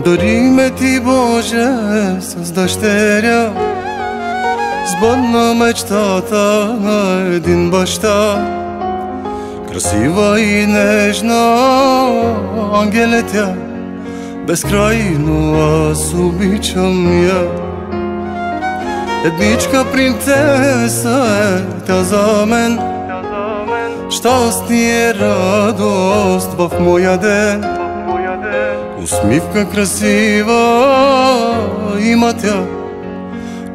Дариме ти, Боже, с дъщеря, сбъдна мечтата на един баща. Красива и нежна, ангеле тя, безкрайно аз обичам я. Едничка принцеса е тя за мен, щастие, радост в моя ден. Усмивка красива има тя,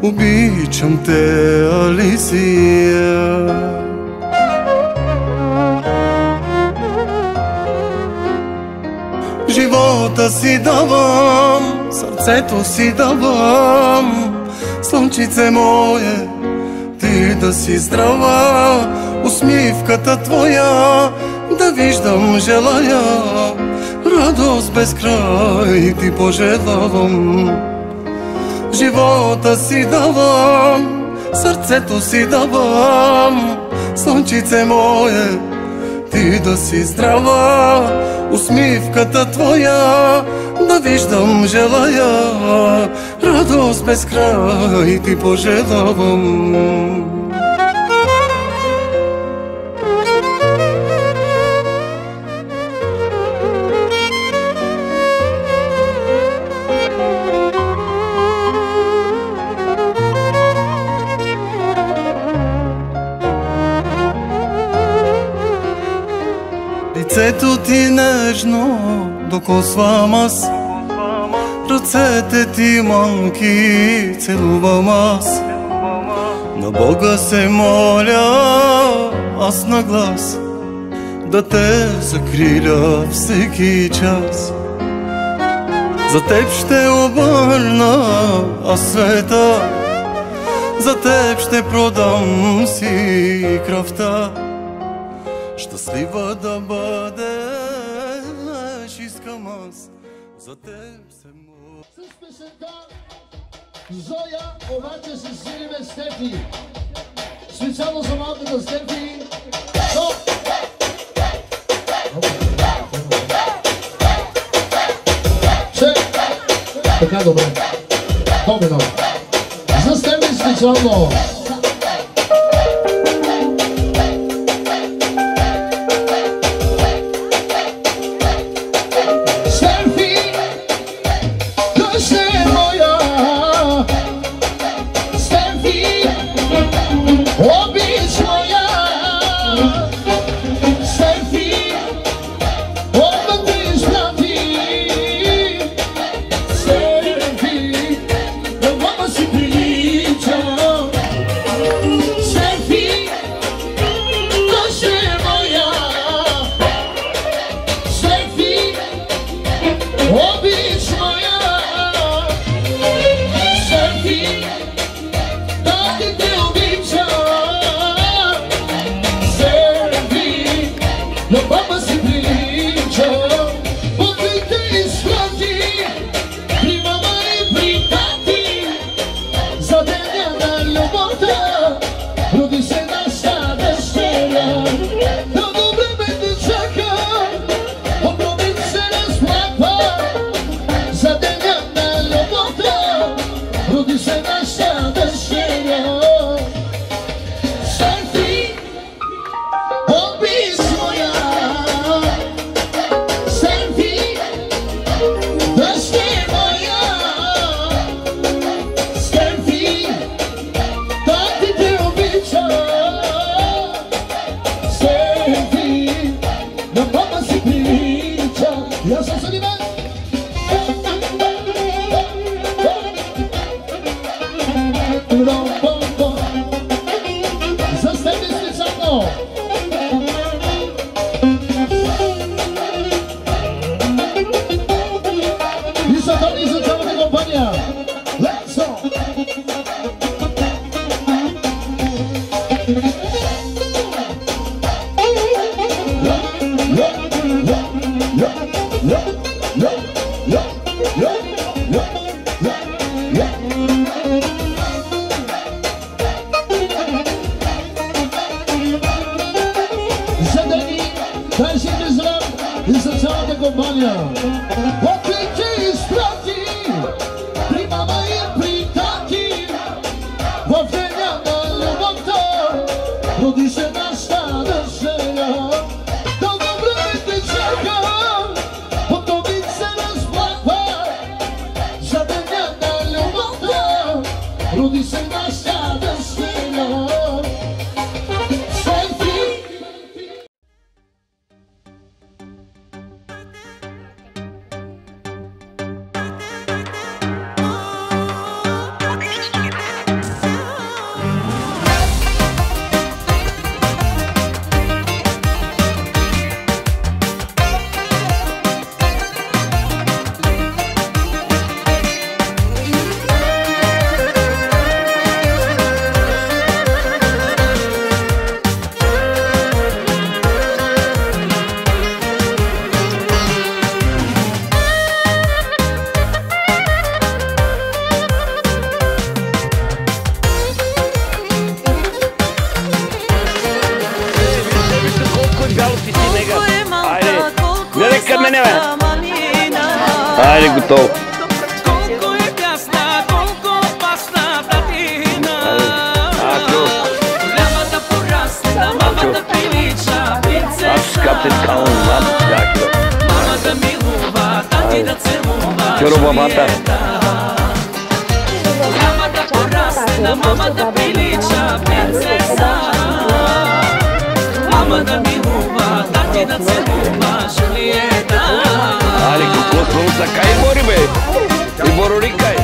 обичам те, Алисия. Живота си давам, сърцето си давам, слънчице мое, ти да си здрава. Усмивката твоя да виждам желая, радост без край ти пожелавам. Живота си давам, сърцето си давам, слънчице мое, ти да си здрава. Усмивката твоя да виждам желая, радост без край ти пожелавам. Лицето ти нежно докосвам аз, ръцете ти манки целувам аз. На Бога се моля аз на глас, да те закриля всеки час. За теб ще обърна аз света, за теб ще продам си кръвта. Щастлива да бъдеш, искам аз за теб се моля. С песента Зоя, обаче се сириме Стефи. Специално за малката Стефи. Така, добре. Домино. За Стефи специално. Dajcie mi zrób i za całą kompanię. Bo ty jest към мене, бе. Айде, готово. Чоро бабата. Мама да прилича принцеса, мама да милува, тати да целува Жулиета. Али, какво слънца, кай бори, бе? И борорикай.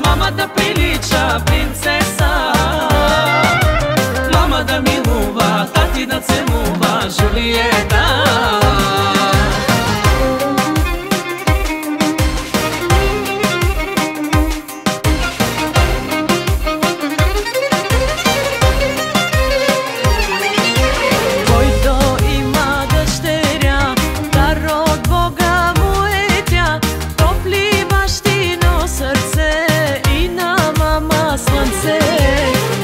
Мама да прилича принцеса, мама да милува, тати да целува Жулиета. Който има дъщеря, дар от Бога му е тя, топли бащино сърце и на мама слънце.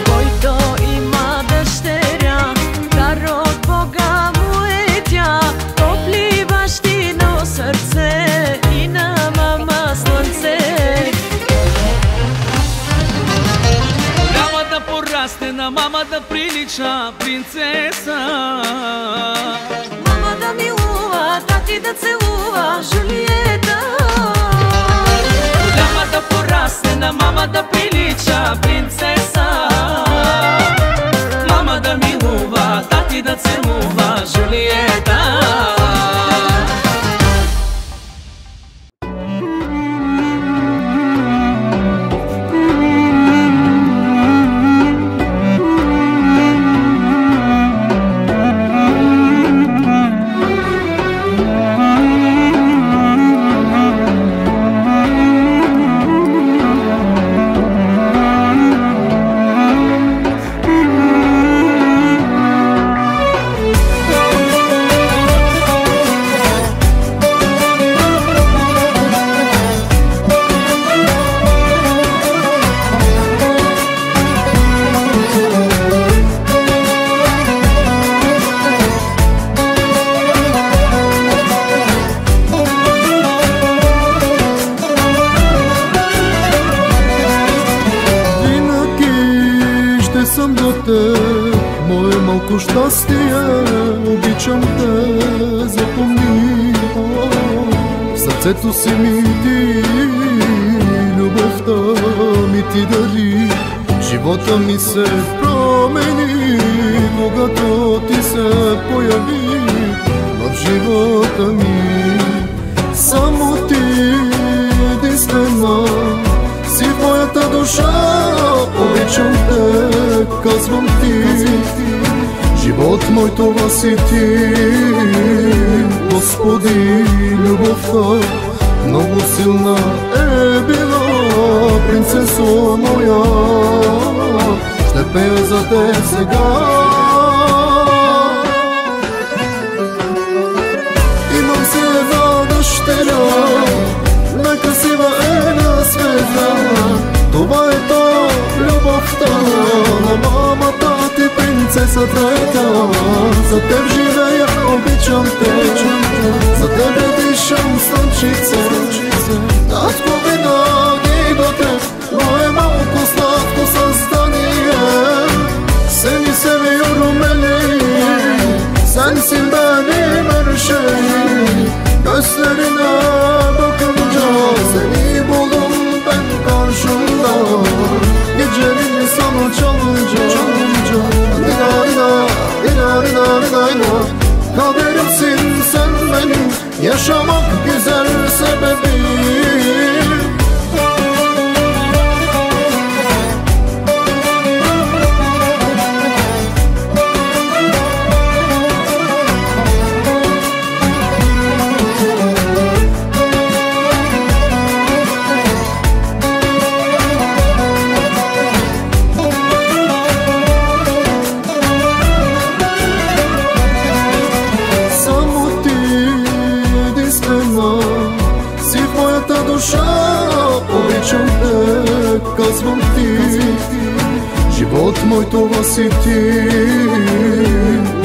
Който има дъщеря, дар от Бога му е тя, топли бащино сърце и на мама слънце. Голяма да порасне, на мама да прилича принцеса, мама да милува, тати да целува Жулиета. Голяма да порасне, на мама да прилича принцеса, мама да милува, тати да целува Жулиета. Съм до теб, мое малко щастие, обичам те, запомни. В сърцето си ми ти, любовта ми ти дари. Живота ми се промени, когато ти се появи в живота ми. Само ти единствена си в моята душа, обичам те, казвам ти. Живот мой, това си ти, Господи, любовта много силна е била, принцесо моя, ще пея за теб сега. Имам си една дъщеря, най-красива е на света. Това е то любовта на мамата ти, принцеса трета. За теб живея, обичам те, за тебе дишам слънчице. Татко винаги до теб, но е малко сладко създание. Seni seviyorum Eli, sensin benim her şeyim. Gözlerine bakınca seni buldum ben. yaşamak güzel sebebi. Обичам те, казвам ти, живот мой това си ти.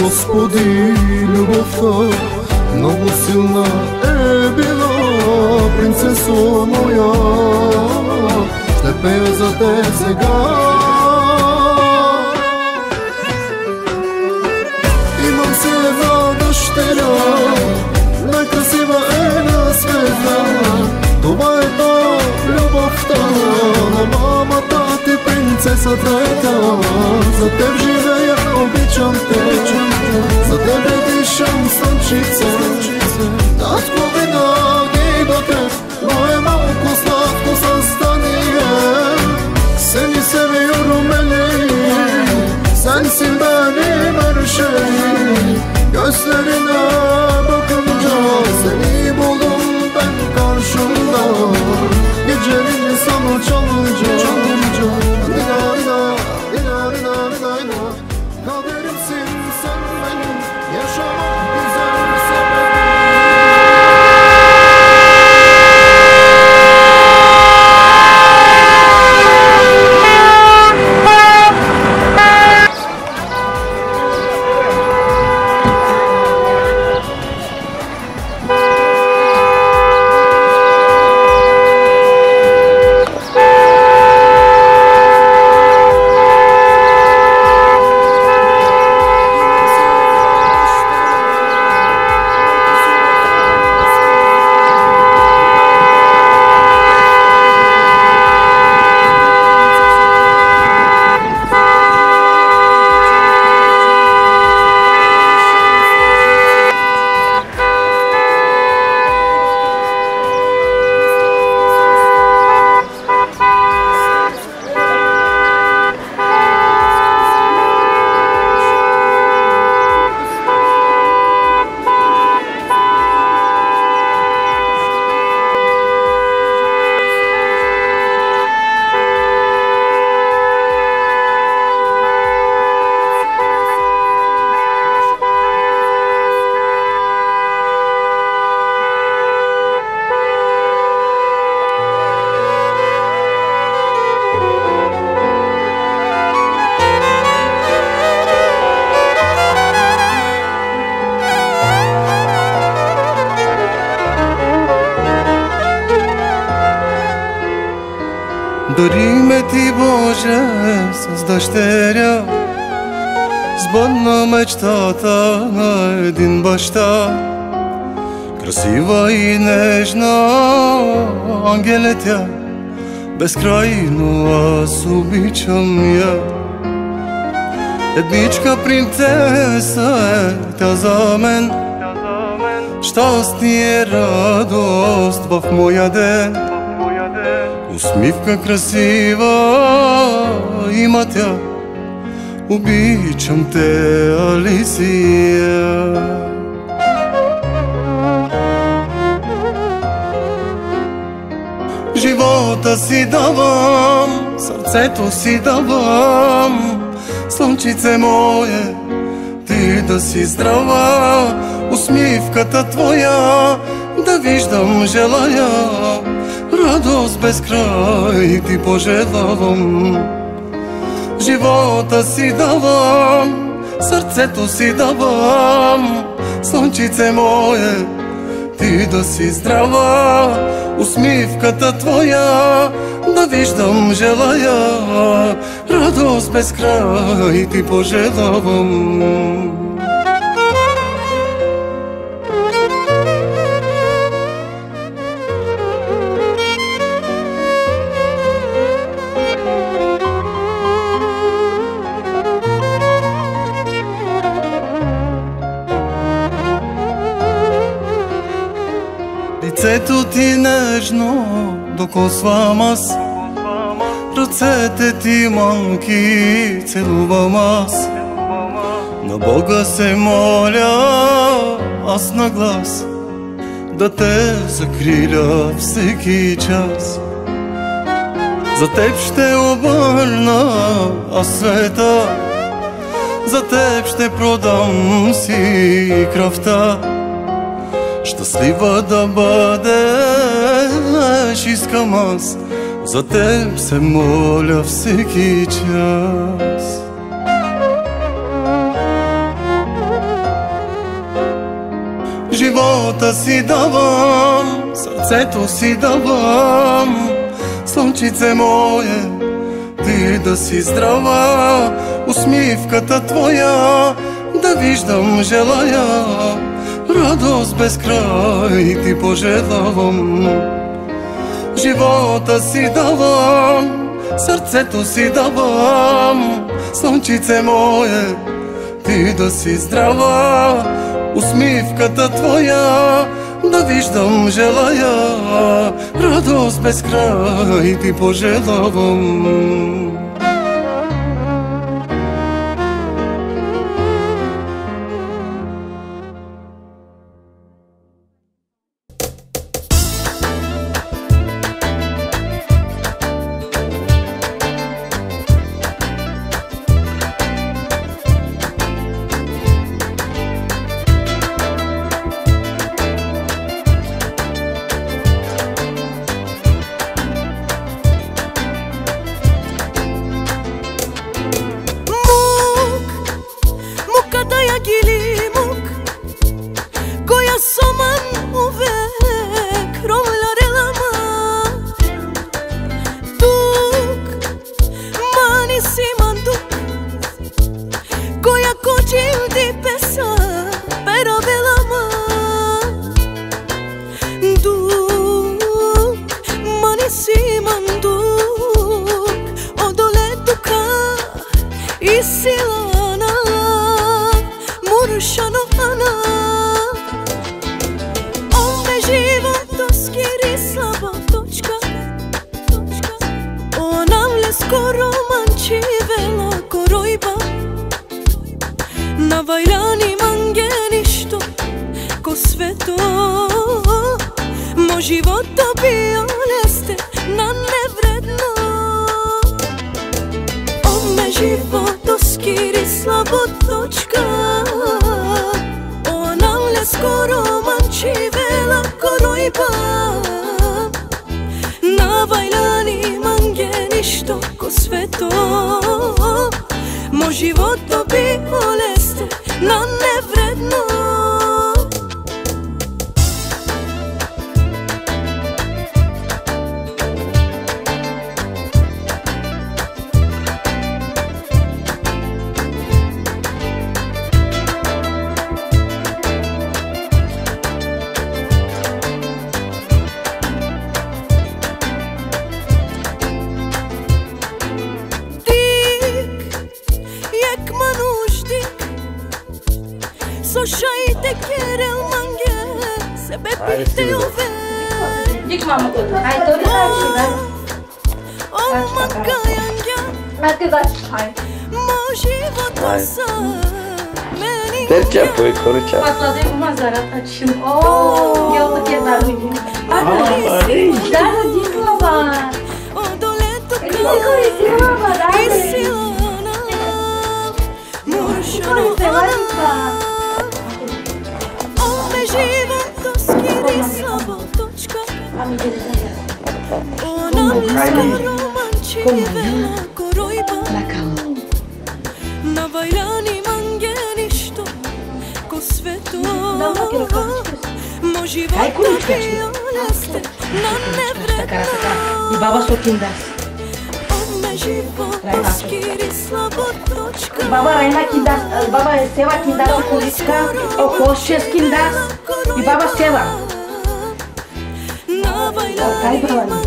Господи, любовта много силна е била, принцесо моя, ще пея за те сега. Имам си една дъщеря, най-красива е на света. Това е то любовта на мамата ти, принцесата е та. За теб живея, обичам те, за тебе дишам слънчице. Татко винаги до теб, но е малко сладко състание. Seni seviyorum Elif, sensin benim her şeyim. Gözlerine bakınca seni buldum ben karşımda. Gecenin sana çalınca kaderimsin sen benim, yaşamak güzel sebebi. Дориме ти, Боже, с дъщеря, сбъдна мечтата на един баща. Красива и нежна, ангел е тя, безкрайно аз обичам я. Едничка принцеса е тя за мен, щастие, радост в моя ден. Усмивка красива има тя, обичам те, Алисия. Живота си давам, сърцето си давам, слънчице мое, ти да си здрава. Усмивката твоя да виждам желая, радост без край ти пожелавам. Живота си давам, сърцето си давам, слънчице мое, ти да си здрава. Усмивката твоя да виждам желая, радост без край ти пожелавам. докосвам аз, ръцете ти, мамки, целувам аз. На Бога се моля аз на глас, да те закриля всеки час. За теб ще обърна аз света, за теб ще продам си кръвта. Щастлива да бъдеш искам аз, за теб се моля всеки час. Живота си давам, сърцето си давам, слънчице мое, ти да си здрава, усмивката твоя да виждам желая, радост без край ти пожелавам. Живота си давам, сърцето си давам, слънчице мое, ти да си здрава, усмивката твоя да виждам желая, радост без край ти пожелавам. И баба со киндас. Баба Райна киндас, баба Сева киндас количка, около 6 киндас. И баба Сева. Кай баба?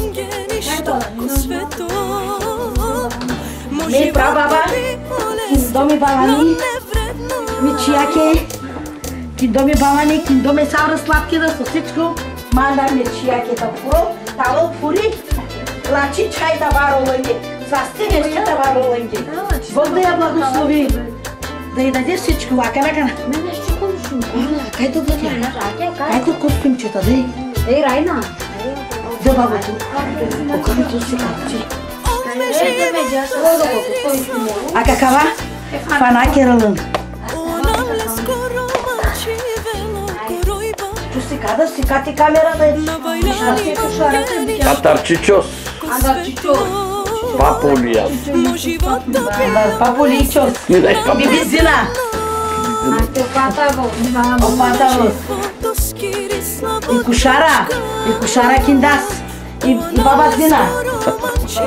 Ми прабаба, киндоми балани, мичияке, киндоми балани, киндоми савра сладки да со всичко, манда мичияке да пuro. Тало пури, лачи чай да варуваме, застине ще да варуваме. Бог да я благослови, да й даде всичко. Акана. Кайто да тя? Кайто костюмчета, дай. Ей, Райна. Да, бабато. Окамито си капчи. А какава? Фана кералын. Чу када си кати камерата. Татарчичос. Папулия. Папуличос. Бибизина. Опатаво. И кушара киндас. И бабазина.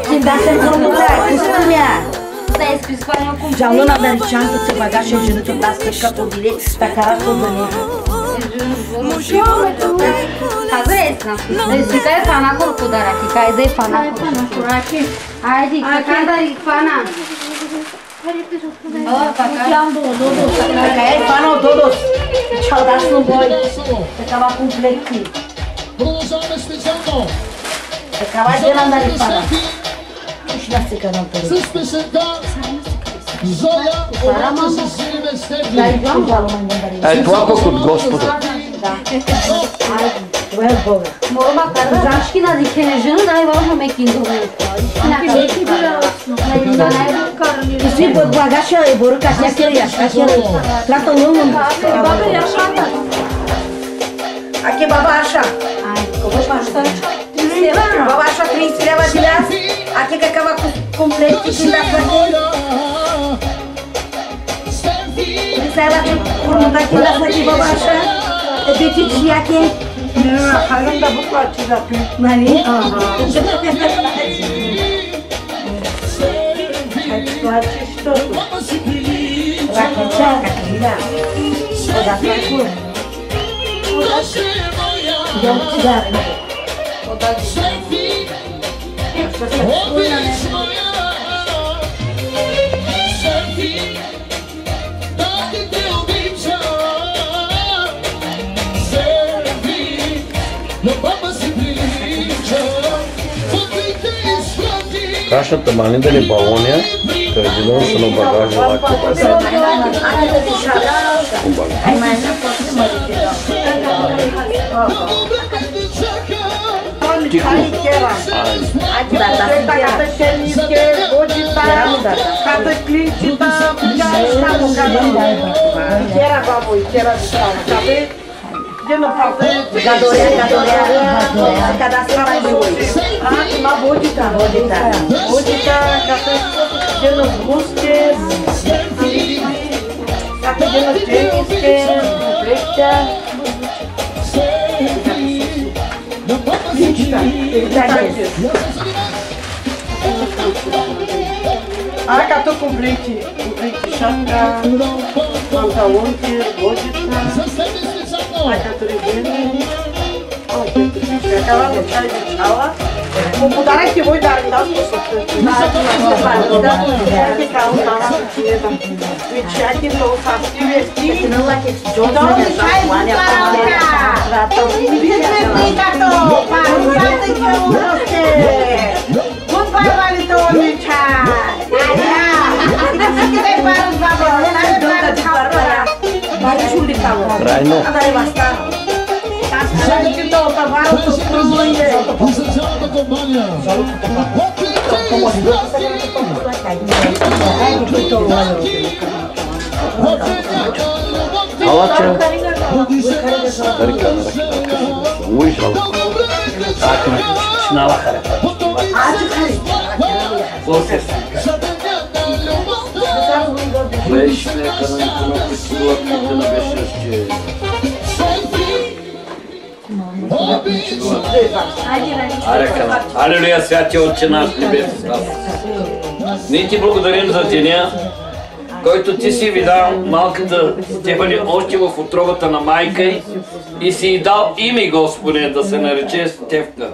Киндас е промута, кустумя. Жално на даричанка се багаше женето дас като биле, така разходане. Zika je fana koliko daraki, kaj zdaj fana koliko. Ajde, kaj dari fana? Така е фана от Додос. Чалдасно бой. Такава комплекти. Продължаваме специално. Такава е дела на рифана. Ушна се казвам това. С песента Зоя обаче се сириме с теб. Да, и вам жало ме не дари. Това пък от Господа. Да. Това е Бога. Morma kada zaški na dikene ženu da je važno mekindu. И си благаша и борука някъде. Трата лъмън. Аке баба Аша. Баба Аша 30 лева диляс. Аке какава комплекти киндасаки. Присайбате курмата киндасаки баба Аша. Ебети чияке. Халам да буква чизаки. Нали? Това чистото. Ракича, каквила. Вода плаку. Идем чигари. Вода чигари. Кашата мани дали балония, кардинал са на багажа лако база. Тихо. Gadorea, cadastrar hoje. Uma bodita. Bodita, de nos busques. De nos cheques, completa. Catou complete chakra, pantalonte, bodita. Vou mudar aqui, vou dar as pessoas. Райно. Licenciada companhia. Алача. Уйшал. Акна. Шнала харе. Беше економика на присилата на беше Алелуя, святия Отче наш небесен. Ние ти благодарим за деня, който ти си видал малката Стефани още в утробата на майка й и си й дал име, Господи, да се нарече Стефка.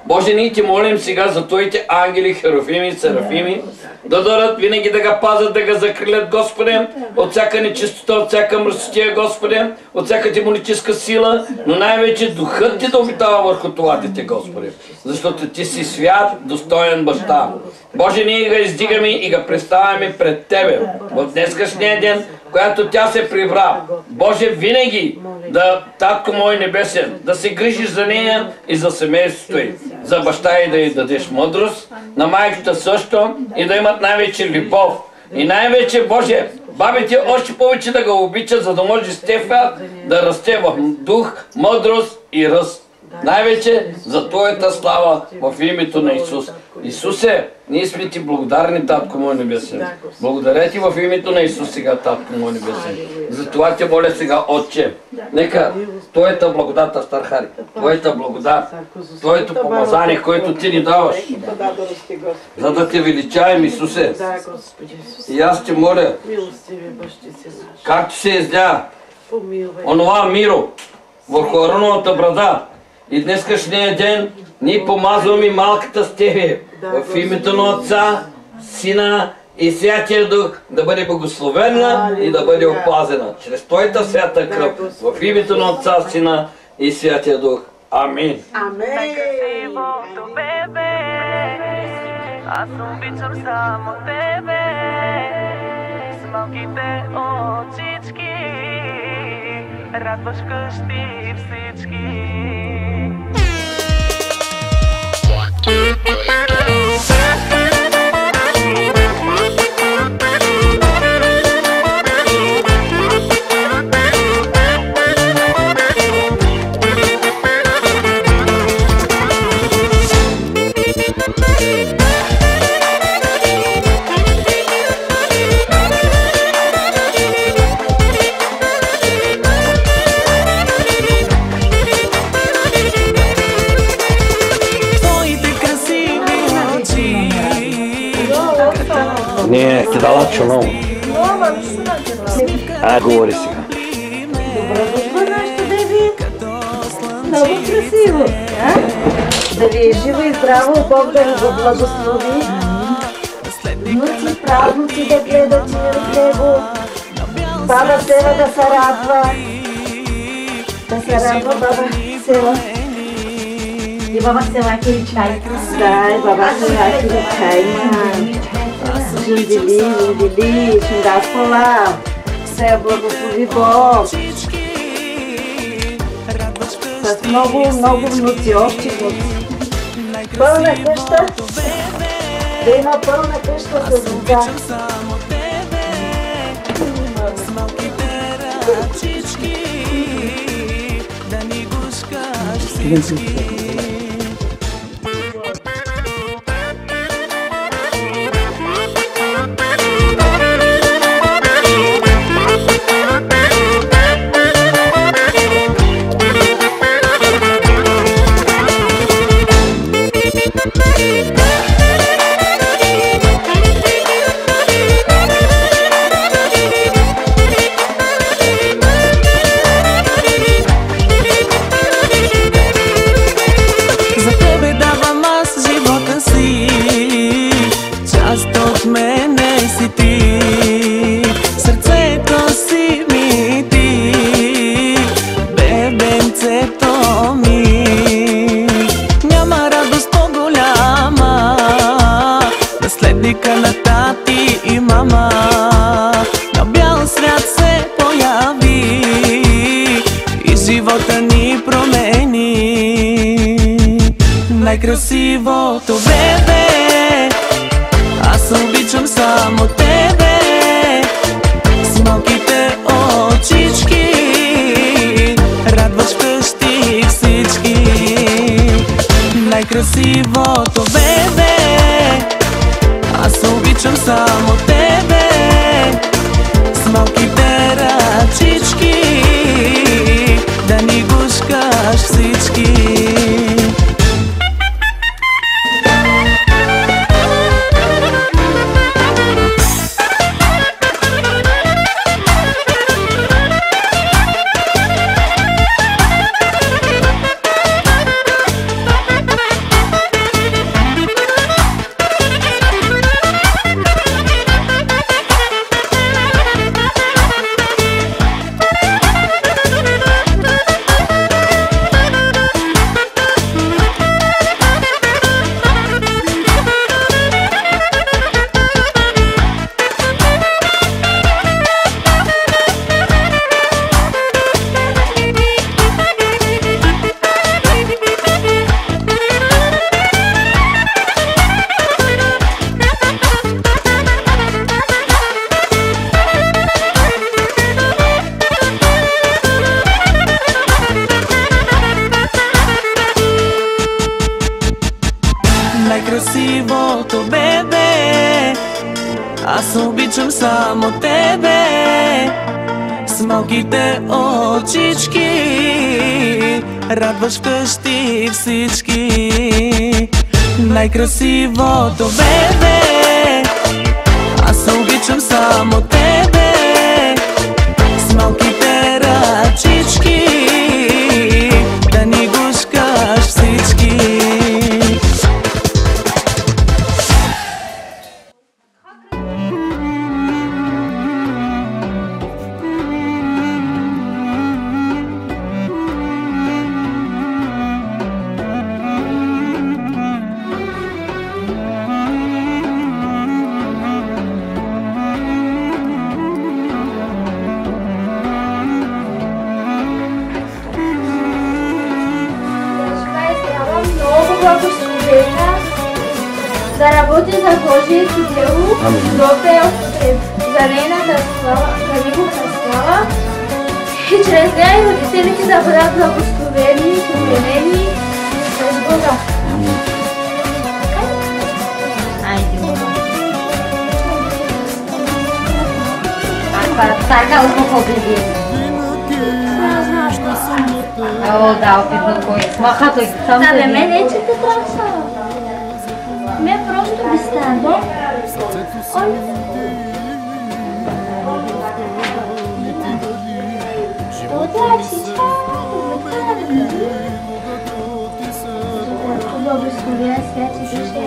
Боже, ние ти молим сега за твоите ангели, херофими, серафими, да дойдат винаги да ga пазят, да ga закрилят, Господи, от всяка нечистота, от всяка мръсотия, Господи, от всяка демоническа сила, но най-вече духът Ти да обитава върху това дете, Господи, защото Ти си свят, достоен баща. Боже, ние го издигаме и го представяме пред Тебе в днескашния ден, която тя се прибра. Боже, винаги да, Татко мой небесен, да се грижиш за нея и за семейството й, за баща й да й дадеш мъдрост, на майката също и да имат най-вече любов. И най-вече, Боже, бабите още повече да го обичат, за да може Стефа да расте в дух, мъдрост и ръст. Най-вече за Твоята слава в името на Исус. Исусе, ние сме Ти благодарни, Татко мой небесен. Благодаря Ти в името на Исус сега, Татко мой небесен. Затова Те моля сега, Отче, нека Твоята благодат, Астархари, Твоята благодат, Твоето помазание, което Ти ни даваш, за да Те величаем, Исусе. И аз Те моля, както се изля онова миро върху Ароновата брада, и днескашния ден ние помазваме малката Стефи в името на Отца, Сина и Святия Дух да бъде благословена и да бъде опазена чрез Твоята свята кръв в името на Отца, Сина и Святия Дух. Амин. Най-красивото бебе, аз обичам само Тебе, с малките очички радваш къщи всички. Не, ти дала чуно. Говори сега. Добре дошла нашата Деви. Много красиво. Да ви е живо и здраво, Бог да ви го благослови. Внуци, правнуци да гледат в него. Баба Сева да се радва. Да се радва баба Сева. И баба Сева кери чай. Да, и баба Сева кери чай. Жиндили, шиндаспола. Се благослови Бог. С много внуци, още внуци. Пълна къща. Да има пълна къща с деца. Най-красивото бебе, аз обичам само Тебе, с малките очички радваш къщи всички. Най-красивото бебе, аз обичам само Тебе, с малките ръчички да ни гушкаш всички. най-красивото бебе. Аз обичам само тебе, с малките очички радваш вкъщи всички. Най-красивото бебе, аз обичам само тебе, с малките ръчички да ни гушкаш всички. Да работи за Божието дело, добре за нейната слава, за неговата слава и чрез нея и родителите да бъдат благословени и променени през Бога. Така успокой беби. О, да, опитно кой. Смаха той сам. Да, бе, мен е, че те траса. Ме просто би става. Благословя, святи душе,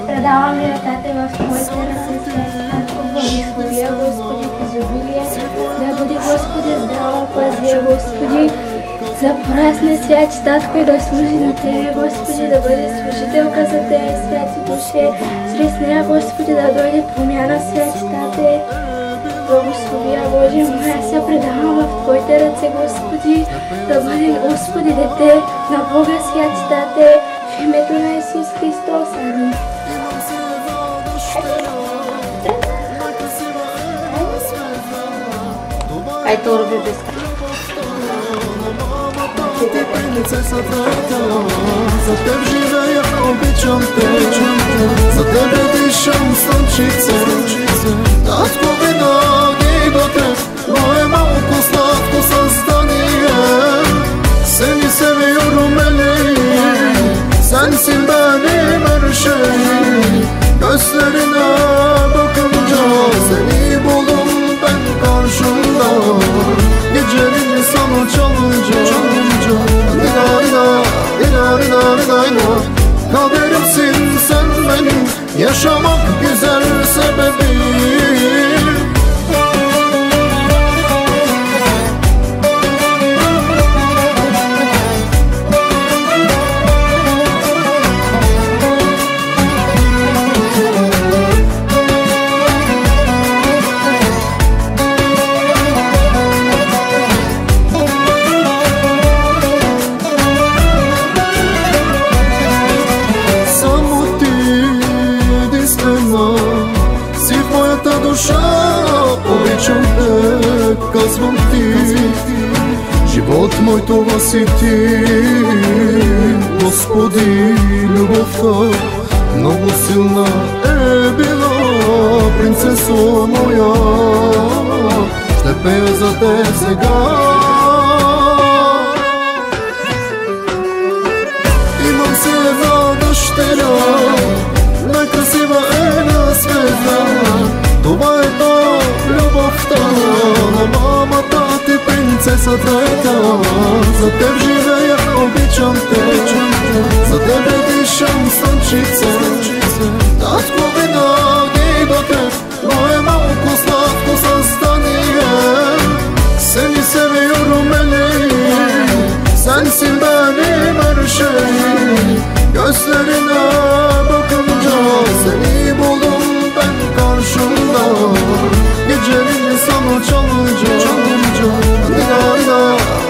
предавам ли ръката в Твоите ръце, святи Татко, благословя, Господи, в изобилие, да бъде, Господи, здрава, пази, Господи, за прасне, святи Татко, и да служи на Тебе, Господи, да бъде служителка за Тебе, святи душе, чрез нея, Господи, да дойде промяна, святи Тате. Благословия, Боже мой, аз се предавам в Твоите ръце, Господи, да бъде, Господи, дете на Бога, святи Тате, в името на Исус Христос. Амин. Ай, то роби без за теб живея, обичам те, за тебе дишам слънчице. Татко, винаги до теб, мое малко сладко създание. Seni seviyorum Eli, sensin benim her şeyim. Gözlerine bakınca seni buldum ben karşımda. Geceleri sana çalınca Dina dina dina dina dina dina. Kaderimsin sen benim, yaşamak güzel sebebim. Обичам те, казвам ти, живот мой това си ти. Господи, любовта много силна е била, принцесо моя, ще пея за те сега. Имам си една дъщеря, най-красива е на света. Това е то любовта на мамата ти, принцесата е та. За теб живея, обичам те, за тебе дишам слънчице. Татко, винаги до теб, мое малко сладко създание. Seni seviyorum Eli, sensin benim her şeyim. Gözlerine bakınca seni buldum ben karşımda. Geceleri sana çalınca Dina dina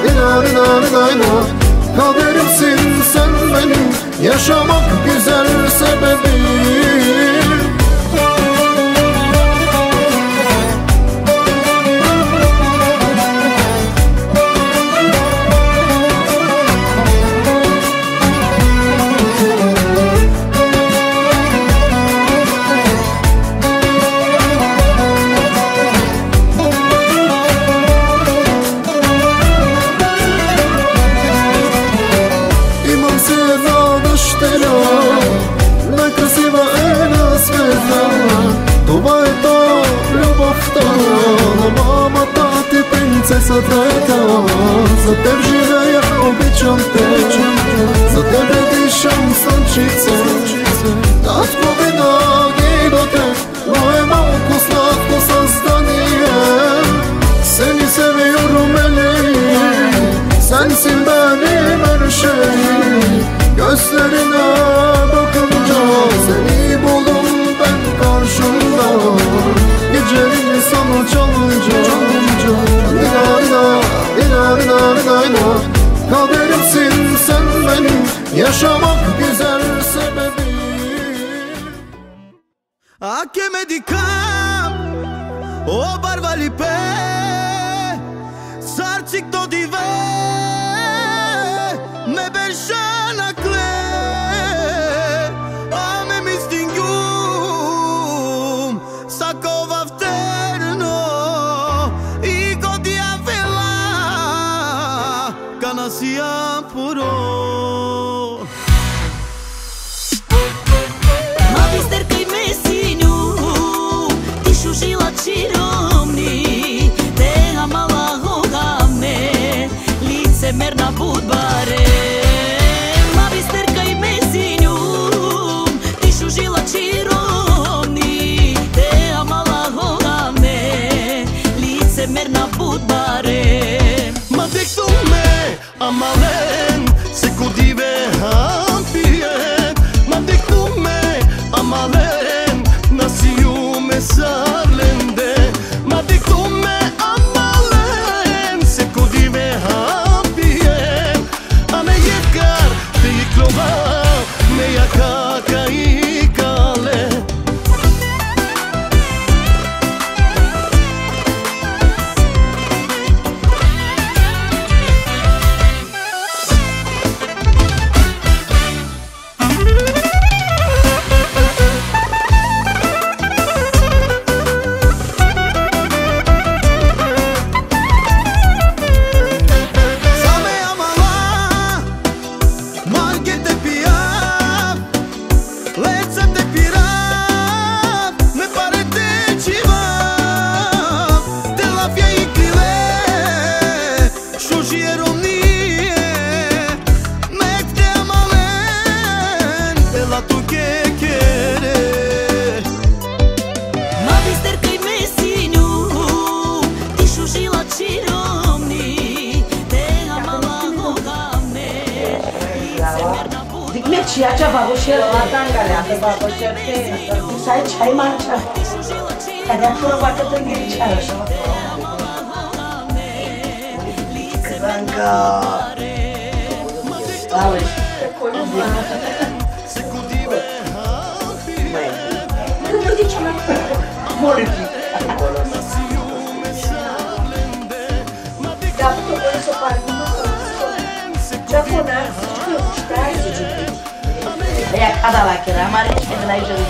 dina dina dina dina. Kaderimsin sen benim, yaşamak güzel sebep. красотата. За теб живея, обичам те. За тебе дишам слънчице. Татко винаги до теб, но е малко сладко създание. Seni seviyorum Elif, sensin benim her şeyim. Gözlerine bakınca seni buldum ben karşımda. Geceleri sana çalınca kaderimsin sen benim, yaşamak güzel sebebim. A che me dicam o barvali pe sarcik to dive me beshana kle a me mistingum sakova vterno I godia vela kanasia puro. Čiromni, te amala hogame, lice merna budbare. Ma bisterka I mesinjum, ti šužila čiromni, te amala hogame, lice merna budbare. Ma dektu me amalen, se kodive hampien. Ma dektu me amalen, nasiu me sarlende. Ma dektu me amalen, se kodive hampien. A me jekar, te iklova, me jakaka I kale. Cia cea babușel, atangaleată babușel, să ai ceai mancha. Cadea fără bată tânghirii ceară. Cranca. Auzi. Nu mă zici mai. Molti. Da, tu vrei să faci ce-a punat, stai să zici. Ya kada la kira mari kendine jeli.